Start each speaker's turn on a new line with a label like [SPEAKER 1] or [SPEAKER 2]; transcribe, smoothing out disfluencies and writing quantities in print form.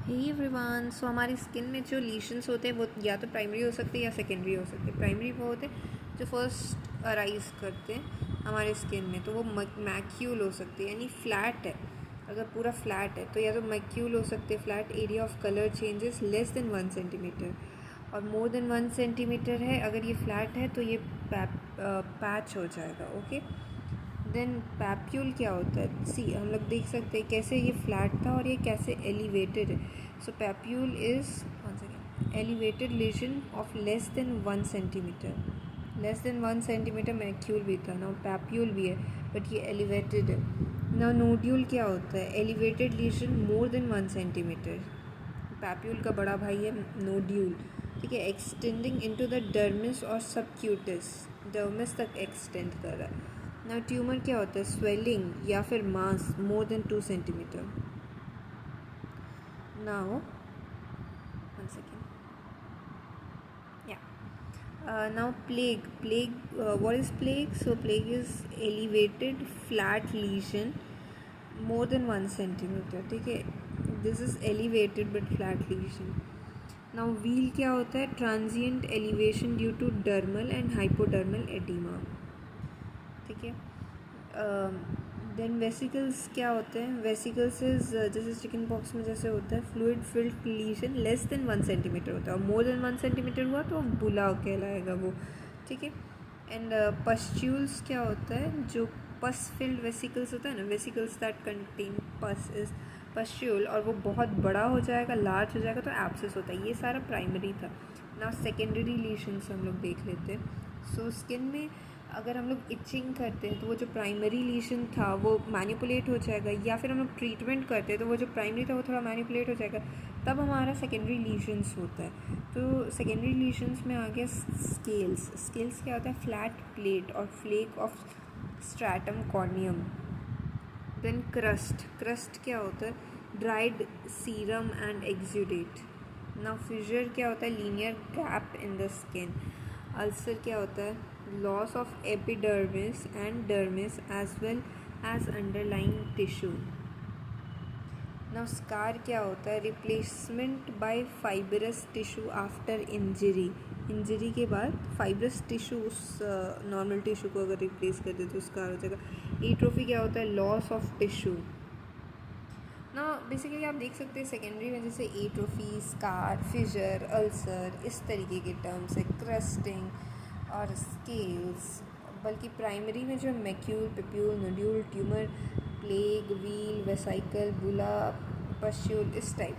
[SPEAKER 1] Hey everyone, सो हमारी skin में जो लीशंस होते हैं वो या तो प्राइमरी हो सकते हैं या सेकेंडरी हो सकते हैं। प्राइमरी वो होते हैं जो फर्स्ट अराइज करते हैं हमारे स्किन में, तो वो मैक्यूल हो सकते हैं, यानी फ्लैट है। अगर पूरा फ्लैट है तो या तो मैक्यूल हो सकते हैं, flat area of colour changes less than 1 centimetre, और मोर देन 1 सेंटीमीटर है अगर ये फ्लैट है तो ये पैच हो जाएगा। ओके, देन पैप्यूल क्या होता है? सी हम लोग देख सकते हैं कैसे ये फ्लैट था और ये कैसे एलिवेटेड है। So papule is elevated lesion of less than 1 centimetre. Less than 1 centimetre macule भी था ना, पैप्यूल भी है, बट ये एलिवेटेड है ना। नोड्यूल क्या होता है? Elevated lesion more than 1 centimetre. Papule का बड़ा भाई है नोड्यूल, ठीक है, एक्सटेंडिंग इनटू द डर्मिस और सबक्यूटिस, डर्मिस तक एक्सटेंड कर रहा है ना। ट्यूमर क्या होता है? स्वेलिंग या फिर mass more than 2 centimetre. Now 1 second, या now plague what is plague? So plague is elevated flat lesion more than 1 centimeter, ठीक है, this is elevated but flat lesion. Now wheal क्या होता है? transient elevation due to dermal and hypodermal edema, ठीक है। Then vesicles क्या होते हैं? वेसिकल्स इज जैसे चिकन पॉक्स में जैसे होता है fluid filled lesion less than 1 centimetre होता है, और मोर देन 1 सेंटीमीटर हुआ तो बुला कहलाएगा वो, ठीक है। एंड पस्ट्यूल्स क्या होता है? जो पस फिल्ड वेसिकल्स होता है ना, वेसिकल्स दैट कंटेन पस इज पस्ट्यूल, और वो बहुत बड़ा हो जाएगा, लार्ज हो जाएगा तो एब्सेस होता है। ये सारा प्राइमरी था ना। सेकेंडरी लीशंस हम लोग देख लेते हैं। सो स्किन में अगर हम लोग इचिंग करते हैं तो वो जो प्राइमरी लीशन था वो मैनिपुलेट हो जाएगा, या फिर हम लोग ट्रीटमेंट करते हैं तो वो जो प्राइमरी था वो थोड़ा मैनिपुलेट हो जाएगा, तब हमारा सेकेंडरी लीशंस होता है। तो सेकेंडरी लीशंस में आ गया स्केल्स। स्केल्स क्या होता है? फ्लैट प्लेट और flake of stratum corneum. Then crust क्या होता है? Dried serum and exudate. ना फिशर क्या होता है? Linear gap in the skin. Ulcer क्या होता है? Loss of epidermis and dermis as well as underlying tissue. Now scar क्या होता है? Replacement by fibrous tissue after injury. Injury के बाद फाइब्रस टिश्यू उस नॉर्मल टिश्यू को अगर रिप्लेस कर दे तो स्कार हो जाएगा। एट्रोफी क्या होता है? लॉस ऑफ टिश्यू ना। बेसिकली आप देख सकते हैं सेकेंडरी में जैसे एट्रोफी, स्कार, फिशर, अल्सर, इस तरीके के टर्म्स है, क्रस्टिंग और स्केल्स। बल्कि प्राइमरी में जो macule, papule, nodule, tumour, plague, wheel, vesicle, बुला, पस्ट्यूल, इस टाइप